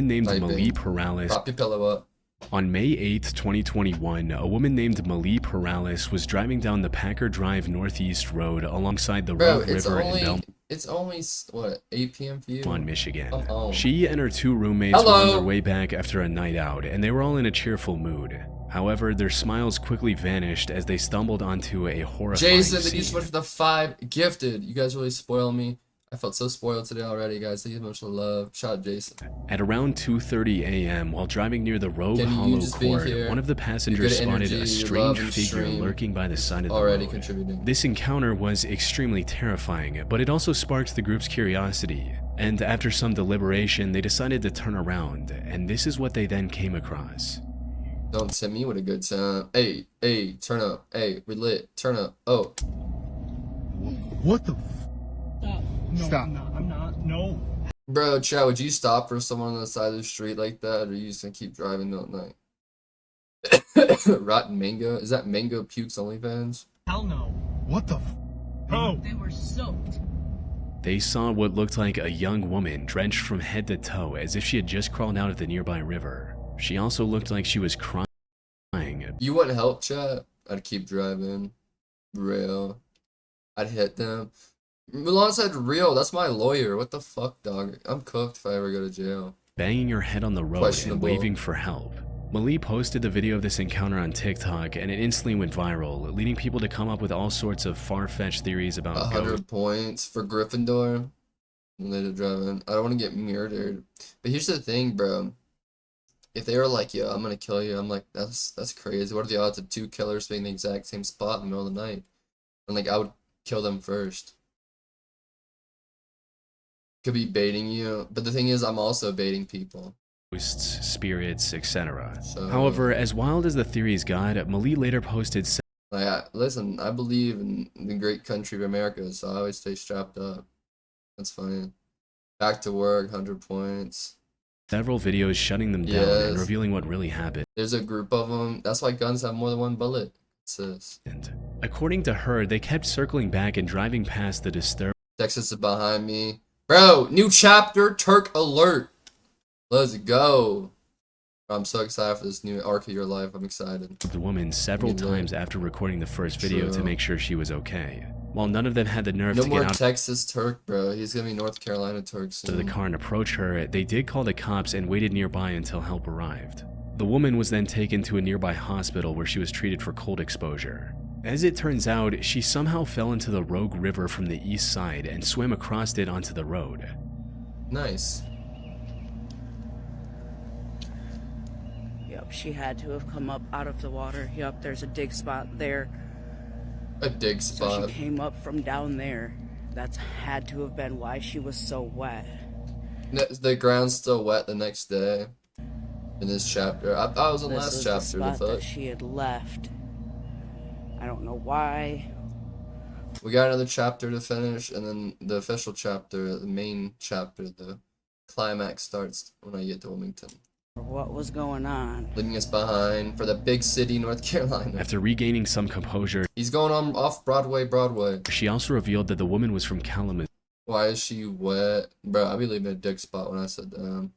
named Typing. Malie Perales. Prop your pillow up. On May 8, 2021, a woman named Malie Perales was driving down the Packer Drive Northeast Road alongside the Rogue River in Belmont. It's only, what, 8 p.m. for you? On Michigan. Oh. She and her two roommates were on their way back after a night out, and they were all in a cheerful mood. However, their smiles quickly vanished as they stumbled onto a horrifying Jason, scene. thank you so much for the 5 gifted. You guys really spoil me. I felt so spoiled today already, guys. Thank you so much for the love. Shout out Jason. At around 2:30 a.m., while driving near the Rogue Hollow Court, one of the passengers spotted a strange figure lurking by the side of the road. Contributing. This encounter was extremely terrifying, but it also sparked the group's curiosity. And after some deliberation, they decided to turn around, and this is what they then came across. Don't tempt me with a good time. Hey, turn up. Hey, we lit. Turn up. Oh. What the? No, Stop. I'm not. No. Bro, Chad, would you stop for someone on the side of the street like that, or are you just gonna keep driving all night? Rotten Mango? Is that Mango Pukes OnlyFans? Hell no. What the? Oh. They were soaked. They saw what looked like a young woman drenched from head to toe as if she had just crawled out of the nearby river. She also looked like she was crying. You wouldn't help, Chad? I'd keep driving. Real. I'd hit them. Mulan said real. That's my lawyer. What the fuck, dog? I'm cooked if I ever go to jail. Banging her head on the road and waving for help. Malie posted the video of this encounter on TikTok, and it instantly went viral, leading people to come up with all sorts of far-fetched theories about 100 points for Gryffindor. Later driving. I don't want to get murdered. But here's the thing, bro. If they were like, yo, I'm gonna kill you, I'm like, that's crazy. What are the odds of 2 killers being in the exact same spot in the middle of the night? And like, I would kill them first. Could be baiting you, but the thing is, I'm also baiting people. Ghosts, spirits, etc. However, as wild as the theories got, Malie later posted. Listen, I believe in the great country of America, so I always stay strapped up. That's fine. Back to work, 100 points. Several videos shutting them down and revealing what really happened. There's a group of them. That's why guns have more than one bullet. According to her, they kept circling back and driving past the disturbed. Texas is behind me. Bro, new chapter, Turk alert. Let's go. I'm so excited for this new arc of your life. I'm excited. The woman several times after recording the first video to make sure she was okay. While none of them had the nerve to get out. Texas Turk, bro. He's gonna be North Carolina Turk soon. The car and approach her, they did call the cops and waited nearby until help arrived. The woman was then taken to a nearby hospital where she was treated for cold exposure. As it turns out, she somehow fell into the Rogue River from the east side and swam across it onto the road. Nice. Yep, she had to have come up out of the water. Yep, there's a dig spot there. A dig spot. So she came up from down there. That's had to have been why she was so wet. The ground's still wet the next day. In this chapter. I was in the last chapter. The spot that she had left. I don't know why. We got another chapter to finish, and then the official chapter, the main chapter, the climax starts when I get to Wilmington. What was going on? Leaving us behind for the big city, North Carolina. After regaining some composure, he's going on off Broadway. She also revealed that the woman was from Kalamazoo. Why is she wet? Bro, I'll be leaving a dick spot when I said that.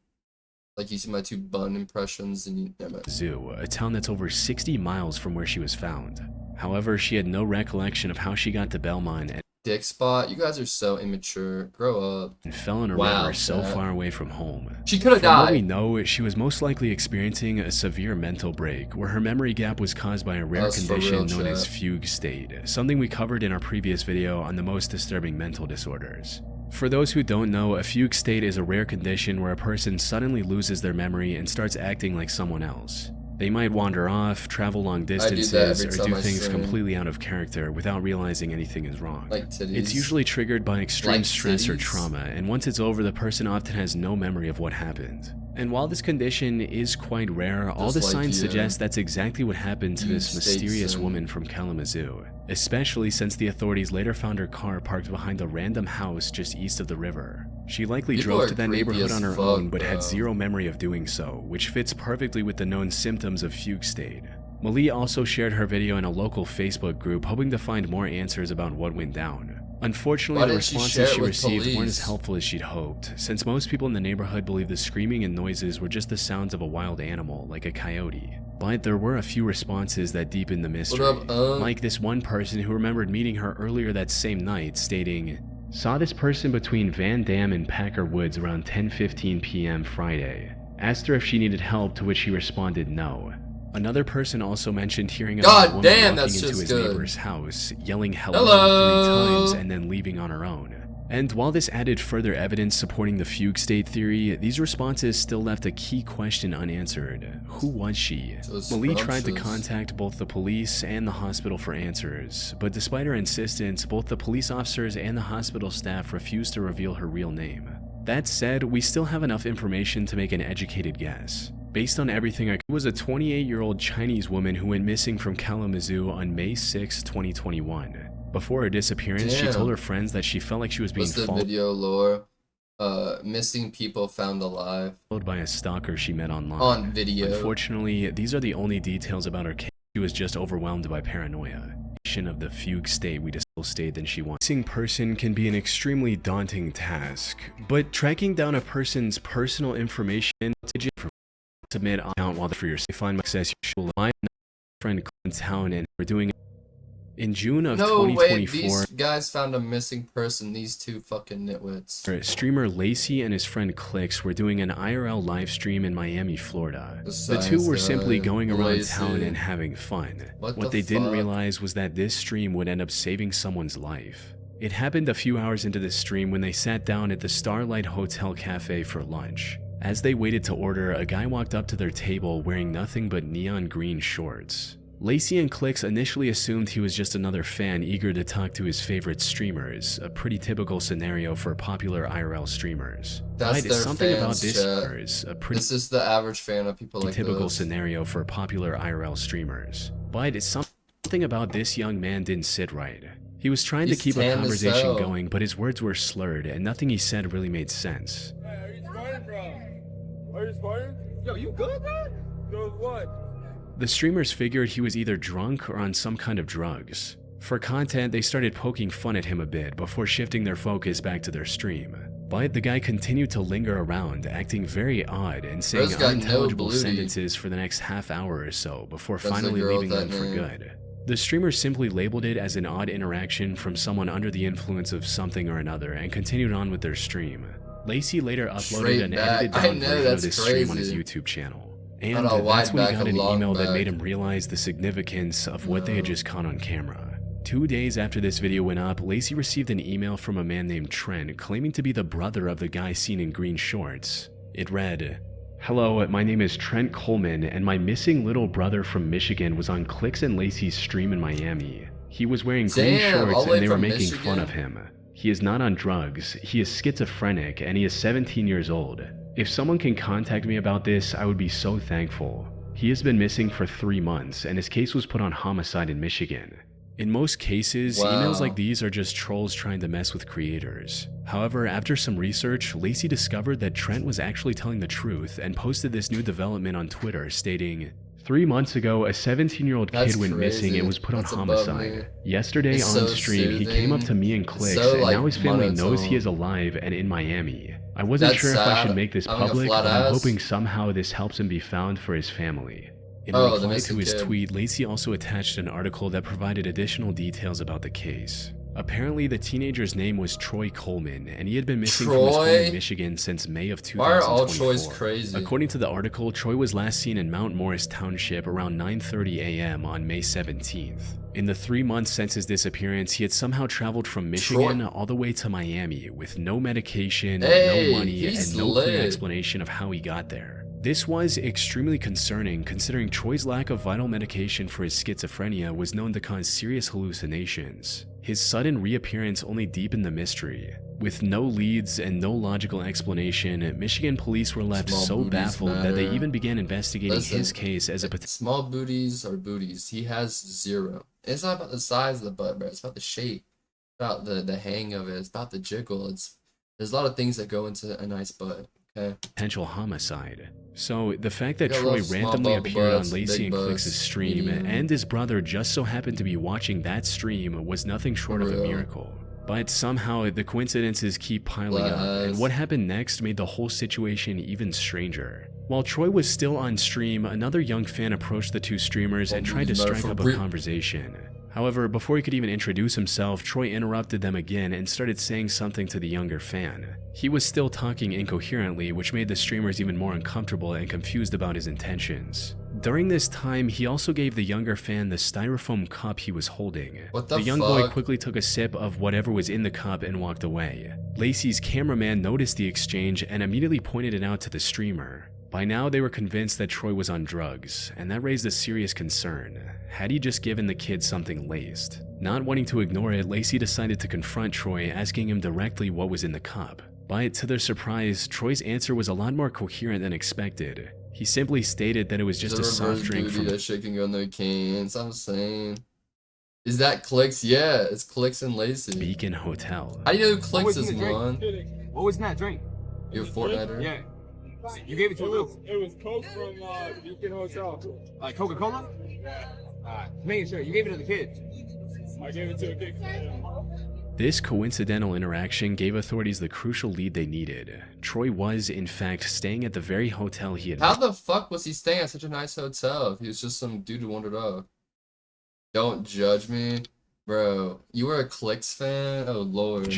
Like, you see my 2 bun impressions, and you... Zoo, a town that's over 60 miles from where she was found. However, she had no recollection of how she got to Belmont and dick spot. You guys are so immature. Grow up. And fell in a river so far away from home. She could have died. From what we know, she was most likely experiencing a severe mental break, where her memory gap was caused by a rare condition known as fugue state, something we covered in our previous video on the most disturbing mental disorders. For those who don't know, a fugue state is a rare condition where a person suddenly loses their memory and starts acting like someone else. They might wander off, travel long distances, or do things completely out of character without realizing anything is wrong. Like titties. It's usually triggered by extreme stress or trauma, and once it's over, the person often has no memory of what happened. And while this condition is quite rare, all the signs suggest that's exactly what happened to this mysterious woman from Kalamazoo, especially since the authorities later found her car parked behind a random house just east of the river. She likely drove to that neighborhood on her own, but had zero memory of doing so, which fits perfectly with the known symptoms of fugue state. Malie also shared her video in a local Facebook group, hoping to find more answers about what went down. Unfortunately, Why the didn't she responses share it she with received weren't police? as helpful as she'd hoped, since most people in the neighborhood believed the screaming and noises were just the sounds of a wild animal, like a coyote. But there were a few responses that deepened the mystery, What up, like this one person who remembered meeting her earlier that same night, stating, "Saw this person between Van Dam and Packer Woods around 10:15 p.m. Friday. Asked her if she needed help, to which she responded no." Another person also mentioned hearing about a God woman damn, walking that's into just his good. neighbor's house, yelling hello Hello. 3 times and then leaving on her own. And while this added further evidence supporting the fugue state theory, these responses still left a key question unanswered. Who was she? So it's Malie tried to scrumptious. contact both the police and the hospital for answers, but despite her insistence, both the police officers and the hospital staff refused to reveal her real name. That said, we still have enough information to make an educated guess. Based on everything, it was a 28-year-old Chinese woman who went missing from Kalamazoo on May 6, 2021. Before her disappearance, she Damn. told her friends that she felt like she was being What's the followed video lore? Missing people found alive by a stalker she met online. on video. Unfortunately, these are the only details about her case. She was just overwhelmed by paranoia. Of the fugue state we still state than she wants. Missing person can be an extremely daunting task, but tracking down a person's personal information for submit account while for your find access your my friend Town and we're doing in June of No way, 2024. these guys found a missing person, these two fucking nitwits. Streamer Lacey and his friend Clicks were doing an IRL live stream in Miami, Florida. The two Besides, were simply guy, going around Lacey. town and having fun. What What the they didn't fuck? realize was that this stream would end up saving someone's life. It happened a few hours into the stream when they sat down at the Starlight Hotel Cafe for lunch. As they waited to order, a guy walked up to their table wearing nothing but neon green shorts. Lacey and Clicks initially assumed he was just another fan eager to talk to his favorite streamers, a pretty typical scenario for popular IRL streamers. That's But their something about fans, this chat. is a pretty This is the average fan of people like typical this. scenario for popular IRL streamers. But it's something about this young man didn't sit right. He was trying He's to keep a tan as conversation hell. going, but his words were slurred and nothing he said really made sense. Hey, are you sparring, bro? Are you sparring? Yo, you good, bro? Yo, what? The streamers figured he was either drunk or on some kind of drugs. For content, they started poking fun at him a bit before shifting their focus back to their stream. But the guy continued to linger around, acting very odd and saying Bro's got no unintelligible booty. sentences for the next half hour or so before That's the finally girl leaving with them that for name. good. The streamer simply labeled it as an odd interaction from someone under the influence of something or another and continued on with their stream. Lacey later uploaded Straight an back. edited I down know, version of that's this stream on his crazy. YouTube channel. Not And a wide that's when he back, got a an long email that back. made him realize the significance of what they had just caught on camera. 2 days after this video went up, Lacey received an email from a man named Trent claiming to be the brother of the guy seen in green shorts. It read, "Hello, my name is Trent Coleman, and my missing little brother from Michigan was on Clicks and Lacey's stream in Miami. He was wearing green Damn, all shorts the way and they were from making fun Michigan? of him. He is not on drugs, he is schizophrenic, and he is 17 years old. If someone can contact me about this, I would be so thankful. He has been missing for 3 months, and his case was put on homicide in Michigan." In most cases, emails Wow. like these are just trolls trying to mess with creators. However, after some research, Lacey discovered that Trent was actually telling the truth and posted this new development on Twitter stating, "3 months ago, a 17-year-old kid That's went missing crazy. and was put That's on above homicide. me. Yesterday It's on so stream, he came up to me and soothing. Clicks, So, and like, now his family knows he monotone. is alive and in Miami. I wasn't That's sure if I sad. should make this Having a public, flat but I'm ass. hoping somehow this helps him be found for his family." In Oh, the reply to missing his kid. tweet, Lacey also attached an article that provided additional details about the case. Apparently, the teenager's name was Troy Coleman, and he had been missing from his home Troy? in Michigan since May of Why are all 2024. Troys crazy? According to the article, Troy was last seen in Mount Morris Township around 9:30 a.m. on May 17th. In the 3 months since his disappearance, he had somehow traveled from Michigan all the way to Miami with no medication, Hey, no money, he's and no clear lit. explanation of how he got there. This was extremely concerning considering Troy's lack of vital medication for his schizophrenia was known to cause serious hallucinations. His sudden reappearance only deepened the mystery. With no leads and no logical explanation, Michigan police were left Small so booties baffled that they matter. even began investigating Listen, his case as a potential Small booties are booties. He has 0. It's not about the size of the butt, bro. It's about the shape. It's about the hang of it. It's about the jiggle. There's a lot of things that go into a nice butt. Okay. potential homicide. So the fact that Yeah, Troy those small randomly bubble appeared on butts, Lacey big and Clicks' butts, stream medium. and his brother just so happened to be watching that stream was nothing short of a real. miracle. But somehow, the coincidences keep piling up, and what happened next made the whole situation even stranger. While Troy was still on stream, another young fan approached the two streamers and tried to strike up a conversation. However, before he could even introduce himself, Troy interrupted them again and started saying something to the younger fan. He was still talking incoherently, which made the streamers even more uncomfortable and confused about his intentions. During this time, he also gave the younger fan the styrofoam cup he was holding. The young boy quickly took a sip of whatever was in the cup and walked away. Lacey's cameraman noticed the exchange and immediately pointed it out to the streamer. By now, they were convinced that Troy was on drugs, and that raised a serious concern. Had he just given the kid something laced? Not wanting to ignore it, Lacey decided to confront Troy, asking him directly what was in the cup. But to their surprise, Troy's answer was a lot more coherent than expected. He simply stated that it was just a soft drink from that shit can go in their cans. I'm saying. Is that Clicks? Yeah, it's Clicks and Lacey. Beacon Hotel. How do you know who Clicks is, man? What was in that drink? You a Fortniter? Yeah. You gave it to him. It was Coke from Beacon Hotel. Like Coca-Cola? Yeah. Making sure you gave it to the kid. I gave it to a kid. This coincidental interaction gave authorities the crucial lead they needed. Troy was, in fact, staying at the very hotel he had... How the fuck was he staying at such a nice hotel if he was just some dude who wandered off? Don't judge me. Bro, you were a Clicks fan? Oh, Lord.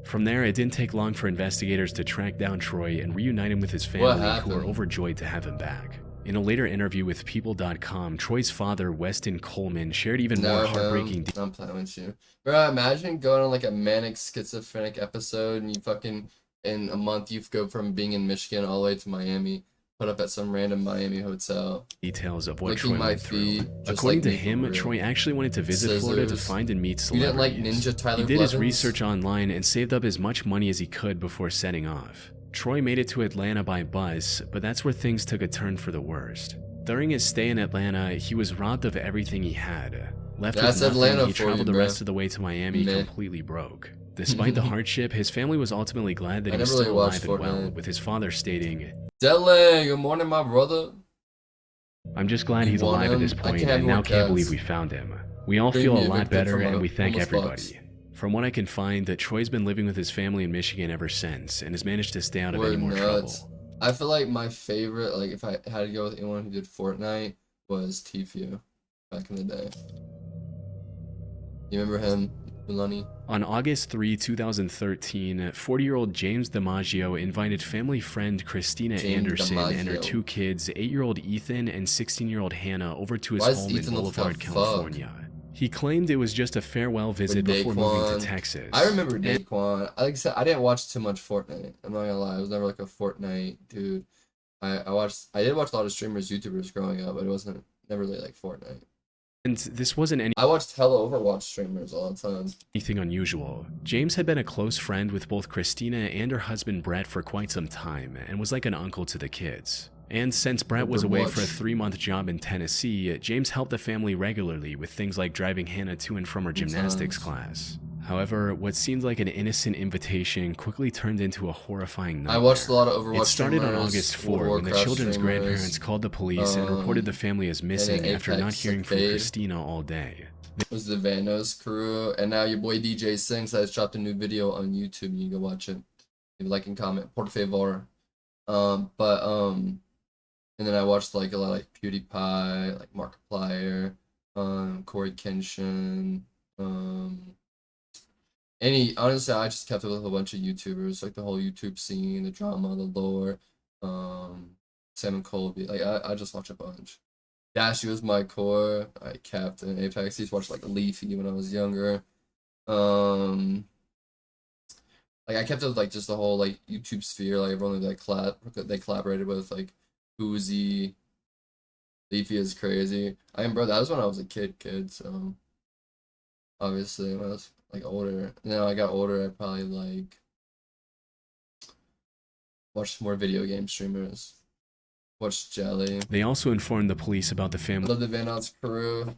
From there, it didn't take long for investigators to track down Troy and reunite him with his family, who were overjoyed to have him back. In a later interview with pt.14, Troy's father, Weston Coleman, shared even more heartbreaking... I'm playing with you. Bro, imagine going on like a manic schizophrenic episode and you fucking, in a month, you go from being in Michigan all the way to Miami, put up at some random Miami hotel. Details of what Troy went through. According to him, Troy actually wanted to visit Florida to find and meet celebrities. You didn't like Ninja Tyler He did his research online and saved up as much money as he could before setting off. Troy made it to Atlanta by bus, but that's where things took a turn for the worst. During his stay in Atlanta, he was robbed of everything he had. Left with nothing, he traveled the rest of the way to Miami completely broke. Despite the hardship, his family was ultimately glad that he was still alive and well, with his father stating, "Dele, good morning, my brother. I'm just glad he's alive at this point and now can't believe we found him. We all feel a lot better and we thank everybody." From what I can find, that Troy's been living with his family in Michigan ever since and has managed to stay out of any more trouble. I feel like my favorite, like if I had to go with anyone who did Fortnite, was Tfue back in the day. You remember him, Milani? On August 3, 2013, 40-year-old James DiMaggio invited family friend Christina Anderson and her two kids, 8-year-old Ethan and 16-year-old Hannah, over to his home in Boulevard, California. He claimed it was just a farewell visit before moving to Texas. I remember Daquan. Like I said, I didn't watch too much Fortnite. I'm not gonna lie, I was never like a Fortnite dude. I did watch a lot of streamers, YouTubers growing up, but it wasn't never really like Fortnite. And this wasn't I watched hella Overwatch streamers all the time. Anything unusual. James had been a close friend with both Christina and her husband Brett for quite some time, and was like an uncle to the kids. And since Brett was away for a 3-month job in Tennessee, James helped the family regularly with things like driving Hannah to and from her gymnastics class. However, what seemed like an innocent invitation quickly turned into a horrifying nightmare. I watched a lot of Overwatch. It started on August 4 when the children's grandparents called the police and reported the family as missing after not hearing from Christina all day. It was the Vanos crew, and now your boy DJ Sings has dropped a new video on YouTube. You can go watch it. Leave a like and comment. Por favor. And then I watched like a lot of like PewDiePie, like Markiplier, Corey Kenshin, honestly, I just kept up with a bunch of YouTubers, like the whole YouTube scene, the drama, the lore, Sam and Colby. Like I just watched a bunch. Dashy was my core. I kept in Apex. I used to watch like Leafy when I was younger. Like I kept up with like just the whole like YouTube sphere, like everyone that they collaborated with, like Uzi, Leafy is crazy. Bro, that was when I was a kid, so obviously when I was like older. And then when I got older, I probably like watched more video game streamers. Watched Jelly. They also informed the police about the family. I love the Vanos crew.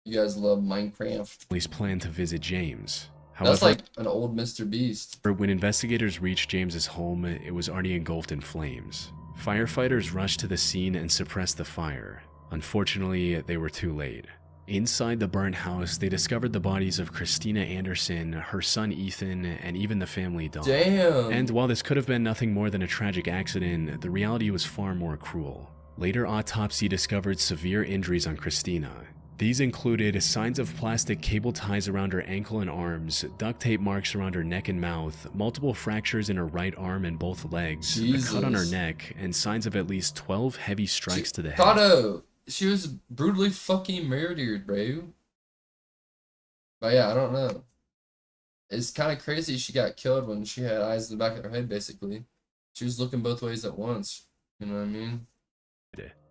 You guys love Minecraft. Police plan to visit James. However, that's like an old Mr. Beast. When investigators reached James's home, it was already engulfed in flames. Firefighters rushed to the scene and suppressed the fire. Unfortunately, they were too late. Inside the burnt house, they discovered the bodies of Christina Anderson, her son Ethan, and even the family dog. Damn. And while this could have been nothing more than a tragic accident, the reality was far more cruel. Later autopsy discovered severe injuries on Christina. These included signs of plastic cable ties around her ankle and arms, duct tape marks around her neck and mouth, multiple fractures in her right arm and both legs, Jesus. a cut on her neck, and signs of at least 12 heavy strikes to the head. Kato, she was brutally fucking murdered, bro. But yeah, I don't know. It's kind of crazy she got killed when she had eyes in the back of her head, basically. She was looking both ways at once. You know what I mean?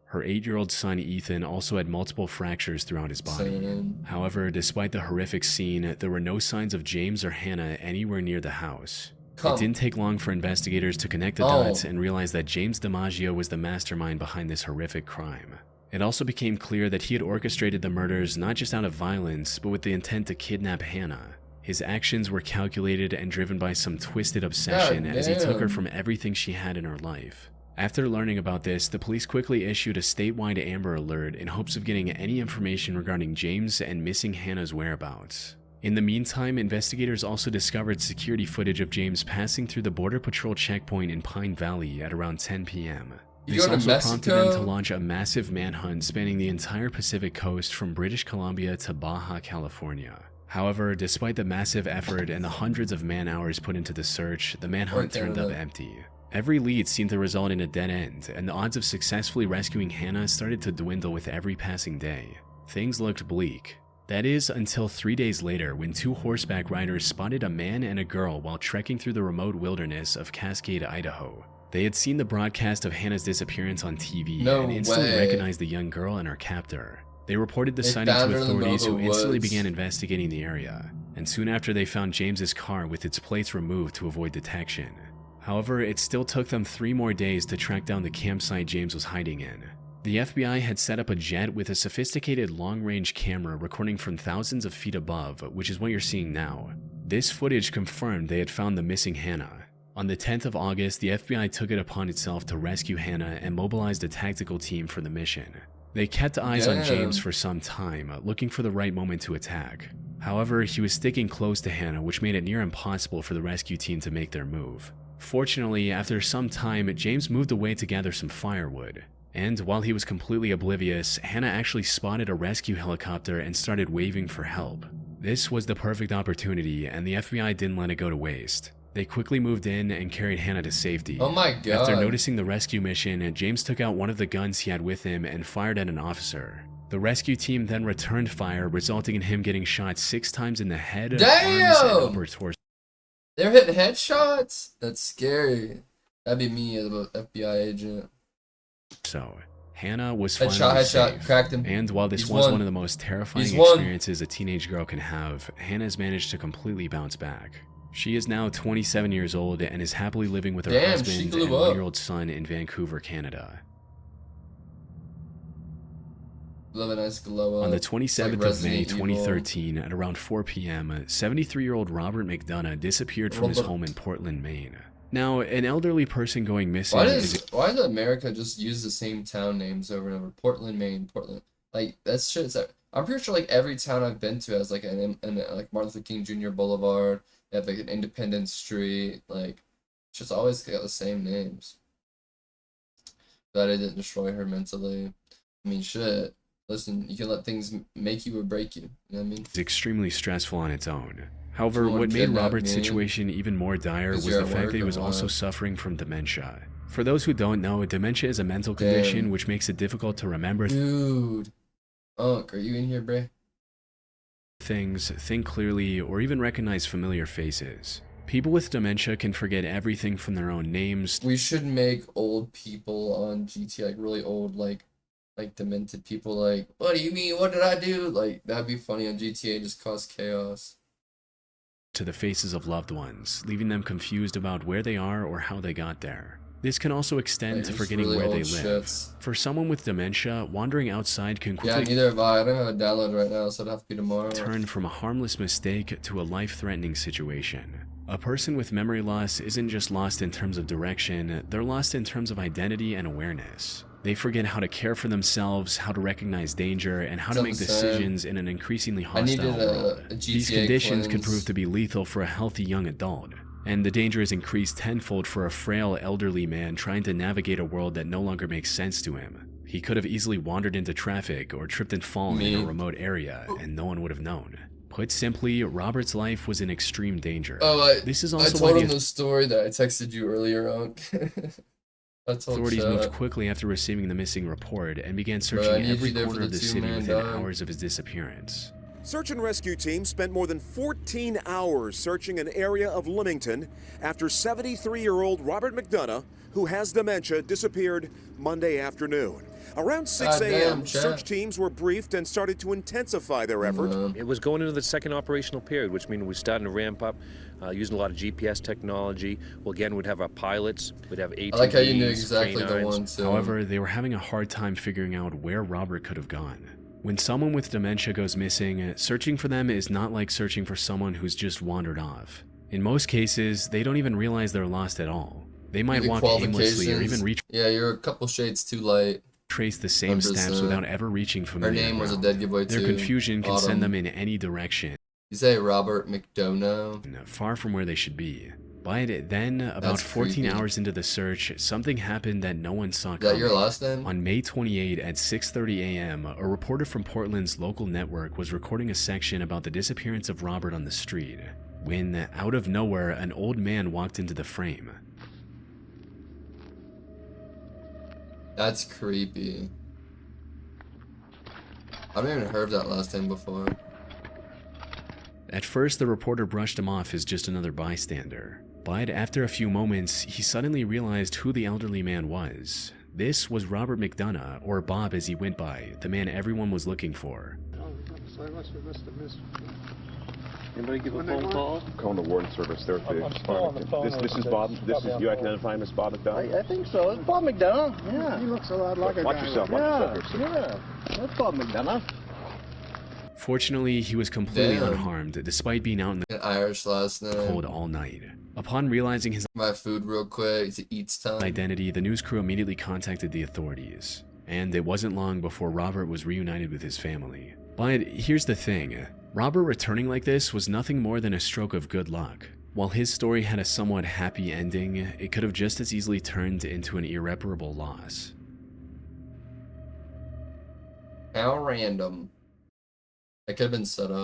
Her 8-year-old son Ethan also had multiple fractures throughout his body. Same. However, despite the horrific scene, there were no signs of James or Hannah anywhere near the house. It didn't take long for investigators to connect the dots and realize that James DiMaggio was the mastermind behind this horrific crime. It also became clear that he had orchestrated the murders not just out of violence, but with the intent to kidnap Hannah. His actions were calculated and driven by some twisted obsession as he took her from everything she had in her life. After learning about this, the police quickly issued a statewide Amber Alert in hopes of getting any information regarding James and missing Hannah's whereabouts. In the meantime, investigators also discovered security footage of James passing through the Border Patrol checkpoint in Pine Valley at around 10 p.m. This also prompted them to launch a massive manhunt spanning the entire Pacific coast from British Columbia to Baja California. However, despite the massive effort and the hundreds of man-hours put into the search, the manhunt turned up empty. Every lead seemed to result in a dead end, and the odds of successfully rescuing Hannah started to dwindle with every passing day. Things looked bleak. That is, until 3 days later when 2 horseback riders spotted a man and a girl while trekking through the remote wilderness of Cascade, Idaho. They had seen the broadcast of Hannah's disappearance on TV and instantly recognized the young girl and her captor. They reported the sighting to authorities who instantly began investigating the area, and soon after they found James's car with its plates removed to avoid detection. However, it still took them 3 more days to track down the campsite James was hiding in. The FBI had set up a jet with a sophisticated long-range camera recording from thousands of feet above, which is what you're seeing now. This footage confirmed they had found the missing Hannah. On the 10th of August, the FBI took it upon itself to rescue Hannah and mobilized a tactical team for the mission. They kept eyes on James for some time, looking for the right moment to attack. However, he was sticking close to Hannah, which made it near impossible for the rescue team to make their move. Fortunately, after some time, James moved away to gather some firewood. And while he was completely oblivious, Hannah actually spotted a rescue helicopter and started waving for help. This was the perfect opportunity, and the FBI didn't let it go to waste. They quickly moved in and carried Hannah to safety. Oh my god. After noticing the rescue mission, James took out one of the guns he had with him and fired at an officer. The rescue team then returned fire, resulting in him getting shot 6 times in the head, arms, and upper torso. They're hitting headshots? That's scary. That'd be me as an FBI agent. So, Hannah was finally headshot, safe. cracked him. And while this was one of the most terrifying experiences a teenage girl can have, Hannah has managed to completely bounce back. She is now 27 years old and is happily living with her husband and 1-year-old son in Vancouver, Canada. Love a nice glow up. On the 27th of May 2013, at around 4 p.m., 73-year-old Robert McDonough disappeared from his home in Portland, Maine. Now, an elderly person going missing why does America just use the same town names over and over? Portland, Maine, Portland. Like, that's shit. I'm pretty sure, like, every town I've been to has, like, like Martin Luther King Jr. Boulevard. They have, like, an Independence Street. Like, it's just always got the same names. Glad I didn't destroy her mentally. I mean, shit. Listen, you can let things make you or break you. You know what I mean? It's extremely stressful on its own. However, what made Robert's situation even more dire was the fact that he was also suffering from dementia. For those who don't know, dementia is a mental condition which makes it difficult to remember Dude. Unc, are you in here, bruh? things, think clearly, or even recognize familiar faces. People with dementia can forget everything from their own names. We should make old people on GTA, like really old, like demented people, like, what do you mean? What did I do? Like, that'd be funny on GTA, just cause chaos. To the faces of loved ones, leaving them confused about where they are or how they got there. This can also extend to forgetting really where they live. shits. For someone with dementia, wandering outside can quickly neither have I. I don't have a download right now, so it'd have to be tomorrow. turn from a harmless mistake to a life-threatening situation. A person with memory loss isn't just lost in terms of direction, they're lost in terms of identity and awareness. They forget how to care for themselves, how to recognize danger, and how to make That's what I'm saying. decisions in an increasingly I needed hostile world. a These GTA conditions could cleanse. prove to be lethal for a healthy young adult, and the danger is increased tenfold for a frail elderly man trying to navigate a world that no longer makes sense to him. He could have easily wandered into traffic or tripped and fallen in a remote area, and no one would have known. Put simply, Robert's life was in extreme danger. Oh, This is I also told why him the the story that I texted you earlier on. authorities moved quickly after receiving the missing report and began I searching need every you there for corner of the the city two-man within dog. hours of his disappearance. Search and rescue teams spent more than 14 hours searching an area of Leamington after 73-year-old Robert McDonough, who has dementia, disappeared Monday afternoon. Around 6 a.m., search teams were briefed and started to intensify their effort. It was going into the second operational period, which means we're starting to ramp up, using a lot of GPS technology. Well, again, we'd have our pilots, we'd have ATVs, I like how you knew exactly the canines. one too. However, they were having a hard time figuring out where Robert could have gone. When someone with dementia goes missing, searching for them is not like searching for someone who's just wandered off. In most cases, they don't even realize they're lost at all. They might walk aimlessly or even Yeah, you're a couple shades too light. retrace the same steps without ever reaching Her familiar name was a ground. dead giveaway too. Their confusion can Autumn. send them in any direction, You say Robert McDonough? far from where they should be. But then, about That's 14 creepy. hours into the search, something happened that no one saw Is that your coming. last name? On May 28 at 6:30 a.m., a reporter from Portland's local network was recording a section about the disappearance of Robert on the street, when, out of nowhere, an old man walked into the frame. That's creepy. I've never even heard of that last name before. At first, the reporter brushed him off as just another bystander, but after a few moments, he suddenly realized who the elderly man was. This was Robert McDonough, or Bob as he went by, the man everyone was looking for. Anybody give a phone call? I'm calling the warden service there at the department. This is Bob. You identify him as Bob McDonough? I think so. It's Bob McDonough. Yeah. He looks a lot like a guy. Watch yourself. Watch yourself here, sir. Yeah. That's Bob McDonough. Fortunately, he was completely Damn. unharmed, despite being out in the An Irish last name. cold all night. Upon realizing his My food real quick. It's eats time. identity, the news crew immediately contacted the authorities. And it wasn't long before Robert was reunited with his family. But here's the thing. Robert returning like this was nothing more than a stroke of good luck. While his story had a somewhat happy ending, it could have just as easily turned into an irreparable loss. How random. It could have been set up.